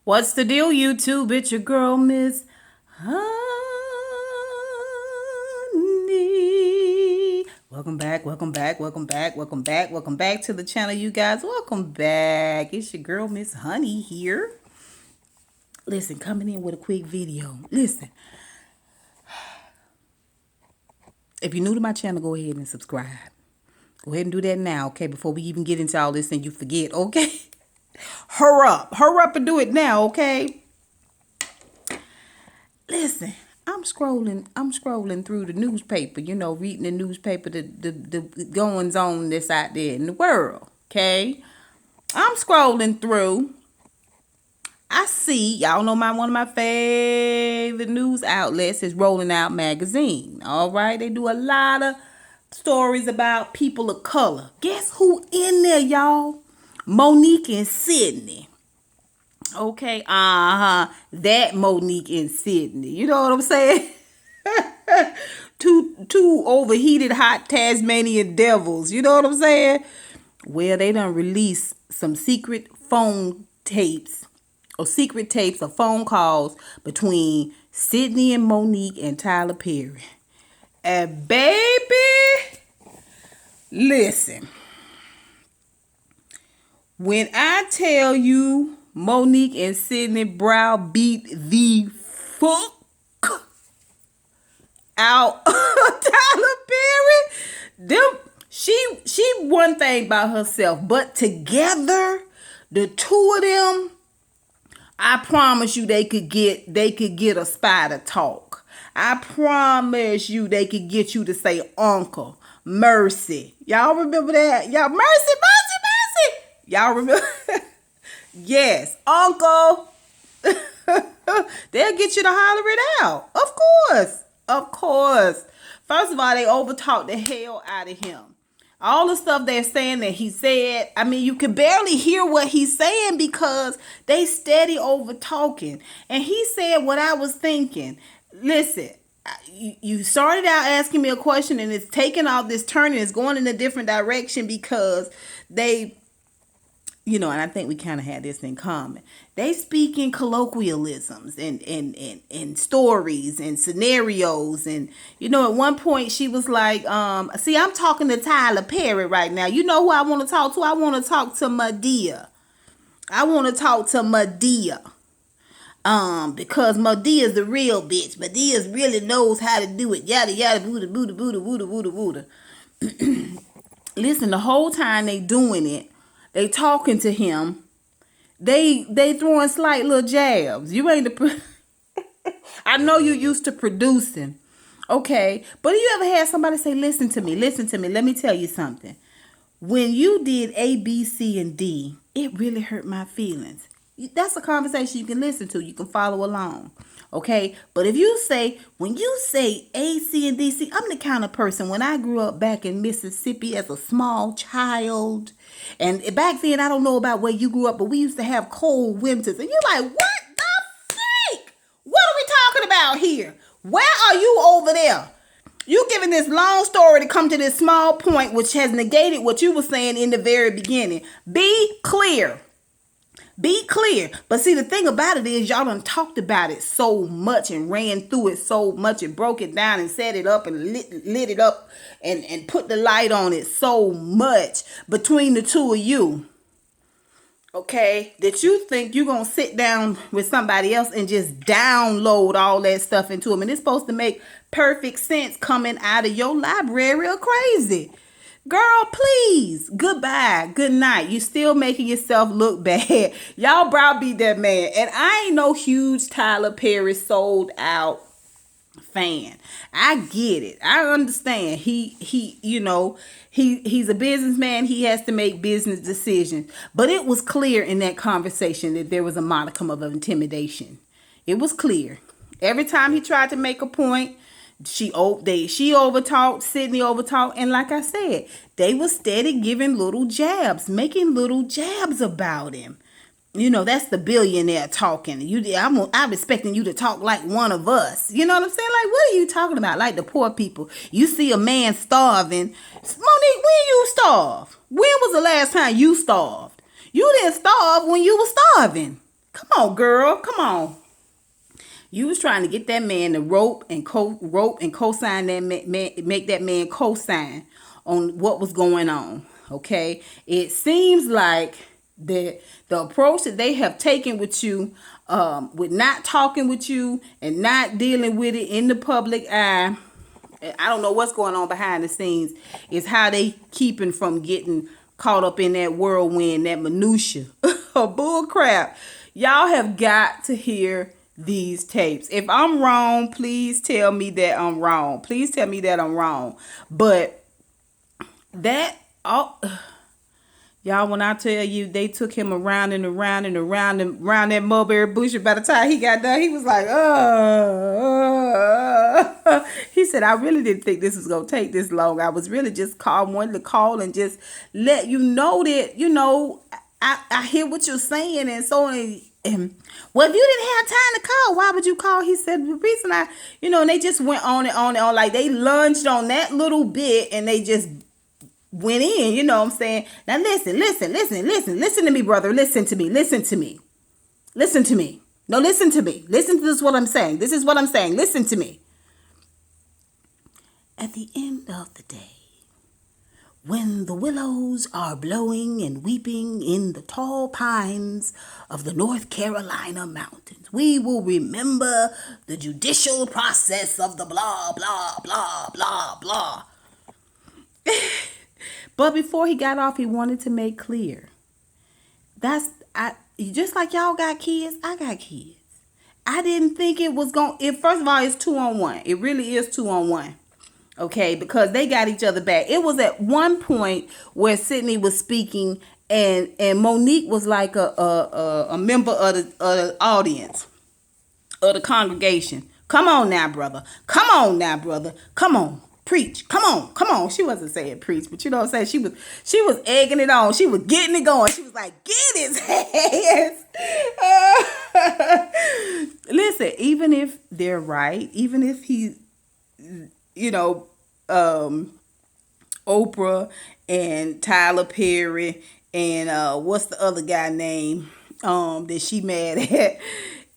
What's the deal, YouTube? It's your girl, Miss Honey. Welcome back, welcome back, welcome back, welcome back, welcome back to the channel, you guys. Welcome back. It's your girl, Miss Honey here. Listen, coming in with a quick video. Listen, if you're new to my channel, go ahead and subscribe. Go ahead and do that now, okay? Before we even get into all this and you forget, okay? Hurry up and do it now, okay? Listen, I'm scrolling through the newspaper, reading the newspaper, the goings on that's out there in the world, okay? I'm scrolling through. I see, y'all know one of my favorite news outlets is Rolling Out Magazine, all right? They do a lot of stories about people of color. Guess who in there, y'all? Monique and Sidney. Okay, that Monique and Sidney. You know what I'm saying? two overheated hot Tasmanian devils. You know what I'm saying? Well, they done released some secret tapes of phone calls between Sidney and Monique and Tyler Perry. And baby, listen. When I tell you Monique and Sidney browbeat the fuck out of Tyler Perry, she one thing by herself, but together, the two of them, I promise you they could get a spy to talk. I promise you they could get you to say Uncle, Mercy. Y'all remember that? Y'all, Mercy. Y'all remember? Yes, Uncle. They'll get you to holler it out. Of course. First of all, they overtalked the hell out of him. All the stuff they're saying that he said, I mean, you can barely hear what he's saying because they steady over talking. And he said what I was thinking. Listen, you started out asking me a question and it's taking off this turn and it's going in a different direction because they, and I think we kind of had this in common. They speak in colloquialisms and stories and scenarios. And, at one point she was like, see, I'm talking to Tyler Perry right now. You know who I want to talk to? I want to talk to Medea. Because Medea's the real bitch. Medea really knows how to do it. Yada, yada, booda, booda, booda, booda, booda, booda. Listen, the whole time they doing it, they talking to him. They throwing slight little jabs. You ain't I know you used to producing. Okay. But you ever had somebody say, listen to me. Let me tell you something. When you did A, B, C, and D, it really hurt my feelings. That's a conversation you can listen to. You can follow along. Okay. But if you say, when you say A, C, and D, see, I'm the kind of person, when I grew up back in Mississippi as a small child, and back then, I don't know about where you grew up, but we used to have cold winters. And you're like, what the freak? What are we talking about here? Where are you over there? You giving this long story to come to this small point, which has negated what you were saying in the very beginning. Be clear. Be clear. But see, the thing about it is y'all done talked about it so much and ran through it so much and broke it down and set it up and lit it up and put the light on it so much between the two of you. Okay, that you think you're going to sit down with somebody else and just download all that stuff into them. And it's supposed to make perfect sense coming out of your library or crazy. Girl, please. Goodbye. Good night. You still making yourself look bad. Y'all browbeat that man. And I ain't no huge Tyler Perry sold out fan. I get it. I understand. He's a businessman. He has to make business decisions. But it was clear in that conversation that there was a modicum of intimidation. It was clear. Every time he tried to make a point, she overtalked, Sidney overtalked, and like I said, they were steady giving little jabs, making little jabs about him. That's the billionaire talking. I'm expecting you to talk like one of us. You know what I'm saying? Like, what are you talking about? Like the poor people. You see a man starving. Monique, when you starve? When was the last time you starved? You didn't starve when you were starving. Come on, girl. Come on. You was trying to get that man to rope and co-sign that man, make that man co-sign on what was going on. Okay, it seems like the approach that they have taken with you, with not talking with you and not dealing with it in the public eye. I don't know what's going on behind the scenes. Is how they keeping from getting caught up in that whirlwind, that minutia of bull crap. Y'all have got to hear these tapes. If I'm wrong, please tell me that I'm wrong. Please tell me that I'm wrong. But that, oh, y'all, when I tell you they took him around and around and around and around that mulberry bush, and by the time he got done, he was like, he said, I really didn't think this was going to take this long. I was really just wanting to call and just let you know that, I hear what you're saying. And so, well, if you didn't have time to call, why would you call? He said, the reason and they just went on and on and on. Like they lunged on that little bit and they just went in, you know what I'm saying? Now listen to me, brother. Listen to me. No, listen to me. Listen to this, what I'm saying. This is what I'm saying. Listen to me. At the end of the day, when the willows are blowing and weeping in the tall pines of the North Carolina mountains, we will remember the judicial process of the blah, blah, blah, blah, blah. But before he got off, he wanted to make clear. Just like y'all got kids, I got kids. I didn't think it was first of all, it's 2-on-1. It really is 2-on-1. Okay, because they got each other back. It was at one point where Sidney was speaking and Monique was like a member of the audience, of the congregation. Come on now, brother. Come on. Preach. Come on. She wasn't saying preach, but you know what I'm saying? She was egging it on. She was getting it going. She was like, get his hands. Listen, even if they're right, even if he, Oprah and Tyler Perry and what's the other guy name that she mad at,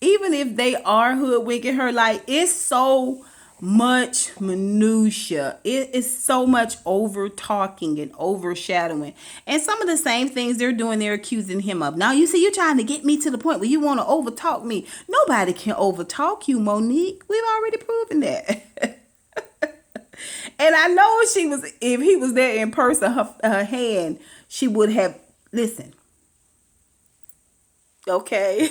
even if they are hoodwinking her, like it's so much minutia. It is so much over talking and overshadowing. And some of the same things they're doing, they're accusing him of. Now, you see, you're trying to get me to the point where you want to overtalk me. Nobody can overtalk you, Monique. We've already proven that. And I know if he was there in person, her hand, she would have, listen. Okay.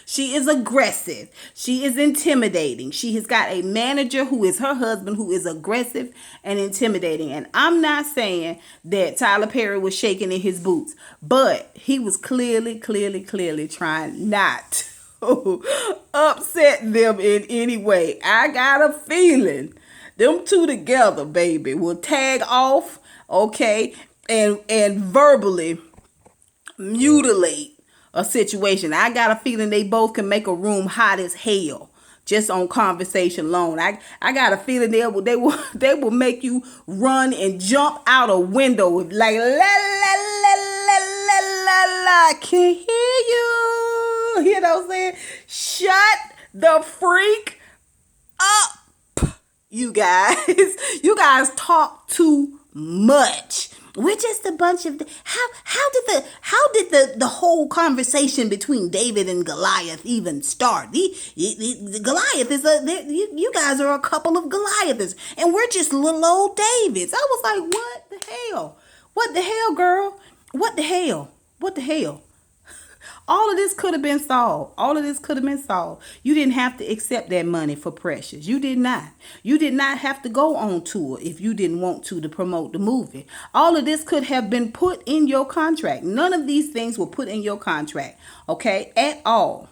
She is aggressive. She is intimidating. She has got a manager who is her husband who is aggressive and intimidating. And I'm not saying that Tyler Perry was shaking in his boots, but he was clearly trying not to upset them in any way. I got a feeling them two together, baby, will tag off, okay, and verbally mutilate a situation. I got a feeling they both can make a room hot as hell just on conversation alone. I got a feeling they will make you run and jump out a window with like la la la la la la la. Can't hear you. You know what I'm saying? Shut the freak up, you guys. You guys talk too much. We're just a bunch of how did the whole conversation between David and Goliath even start? The Goliath is you guys are a couple of Goliaths and we're just little old Davids. I was like, what the hell? What the hell, girl? What the hell? All of this could have been solved. You didn't have to accept that money for Precious. You did not. You did not have to go on tour if you didn't want to promote the movie. All of this could have been put in your contract. None of these things were put in your contract, okay, at all.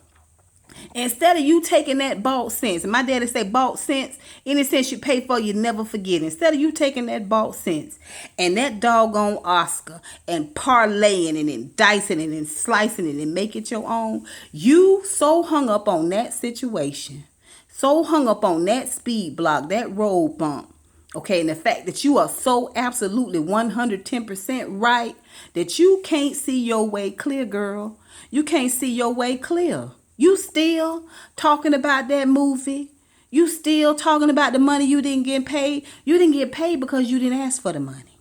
Instead of you taking that bought sense, and my daddy say bought sense, any sense you pay for, you never forget. Instead of you taking that bought sense and that doggone Oscar and parlaying it and dicing it and slicing it and make it your own, you so hung up on that situation, so hung up on that speed block, that road bump, Okay, and the fact that you are so absolutely 110% right that you can't see your way clear, girl. You can't see your way clear. You still talking about that movie. You still talking about the money you didn't get paid. You didn't get paid because you didn't ask for the money.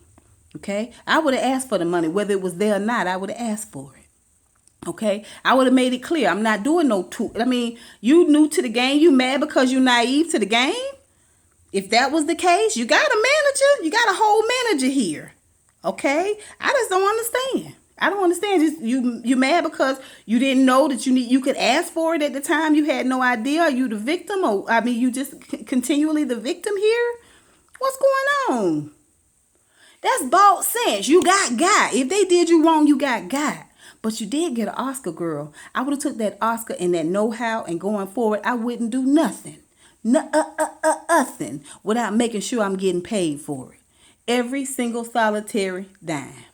Okay? I would have asked for the money, whether it was there or not. I would have asked for it. Okay? I would have made it clear. I'm not doing no you new to the game. You mad because you naive to the game? If that was the case, you got a manager. You got a whole manager here. Okay? I just don't understand. I don't understand. Just you mad because you didn't know that you could ask for it at the time. You had no idea. Are you the victim? Or you just continually the victim here? What's going on? That's bald sense. You got. If they did you wrong, you got. But you did get an Oscar, girl. I would have took that Oscar and that know-how, and going forward, I wouldn't do nothing. Nothing without making sure I'm getting paid for it. Every single solitary dime.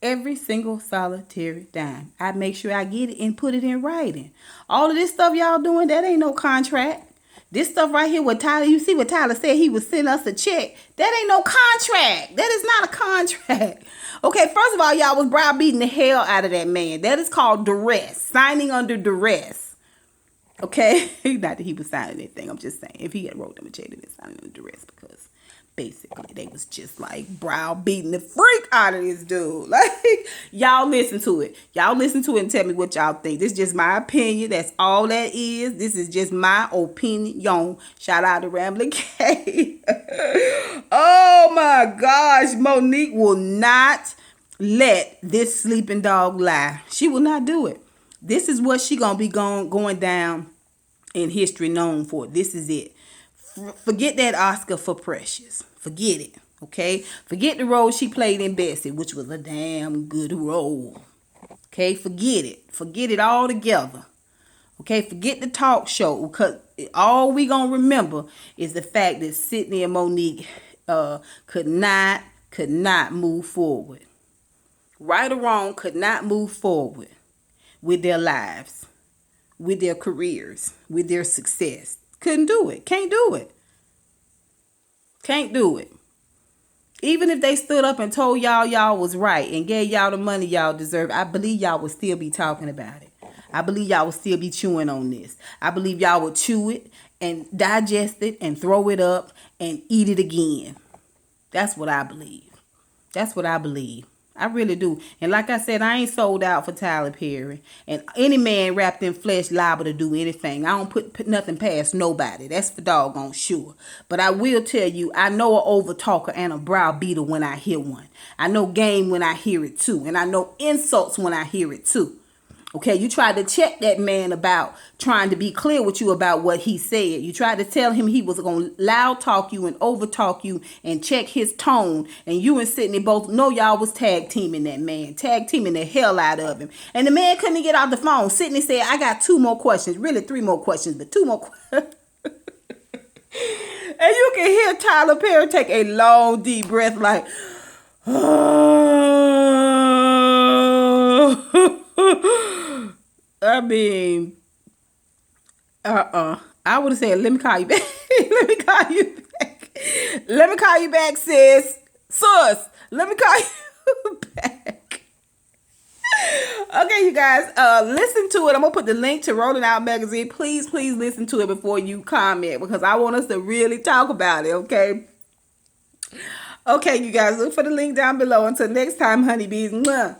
Every single solitary dime. I make sure I get it and put it in writing. All of this stuff y'all doing, that ain't no contract. This stuff right here with Tyler, you see what Tyler said, he would send us a check. That ain't no contract. That is not a contract. Okay, first of all, y'all was browbeating the hell out of that man. That is called duress. Signing under duress. Okay? Not that he was signing anything. I'm just saying, if he had wrote them a check, they been signing under duress, because basically they was just like browbeating the freak out of this dude. Like, y'all listen to it. Y'all listen to it and tell me what y'all think. This is just my opinion. That's all that is. This is just my opinion. Shout out to Rambling K. Oh my gosh. Monique will not let this sleeping dog lie. She will not do it. This is what she gonna be going down in history known for. This is it. Forget that Oscar for Precious. Forget it. Okay? Forget the role she played in Bessie, which was a damn good role. Okay? Forget it. Forget it all together. Okay? Forget the talk show, because all we gonna remember is the fact that Sidney and Monique could not move forward. Right or wrong, could not move forward with their lives, with their careers, with their success. Couldn't do it. Can't do it. Can't do it. Even if they stood up and told y'all was right and gave y'all the money y'all deserve, I believe y'all would still be talking about it. I believe y'all would still be chewing on this. I believe y'all would chew it and digest it and throw it up and eat it again. That's what I believe. That's what I believe. I really do. And like I said, I ain't sold out for Tyler Perry. And any man wrapped in flesh liable to do anything. I don't put nothing past nobody. That's for doggone sure. But I will tell you, I know an over-talker and a browbeater when I hear one. I know game when I hear it too. And I know insults when I hear it too. Okay, you tried to check that man about trying to be clear with you about what he said. You tried to tell him he was going to loud talk you and over talk you and check his tone. And you and Sidney both know y'all was tag teaming that man. Tag teaming the hell out of him. And the man couldn't get off the phone. Sidney said, I got 2 more questions. Really 3 more questions, but 2 more questions. And you can hear Tyler Perry take a long, deep breath like, I mean, I would have said, let me call you back. Let me call you back. Let me call you back, sis. Sus, let me call you back. Okay, you guys, listen to it. I'm going to put the link to Rolling Out Magazine. Please listen to it before you comment, because I want us to really talk about it, okay? Okay, you guys, look for the link down below. Until next time, honeybees. Mwah.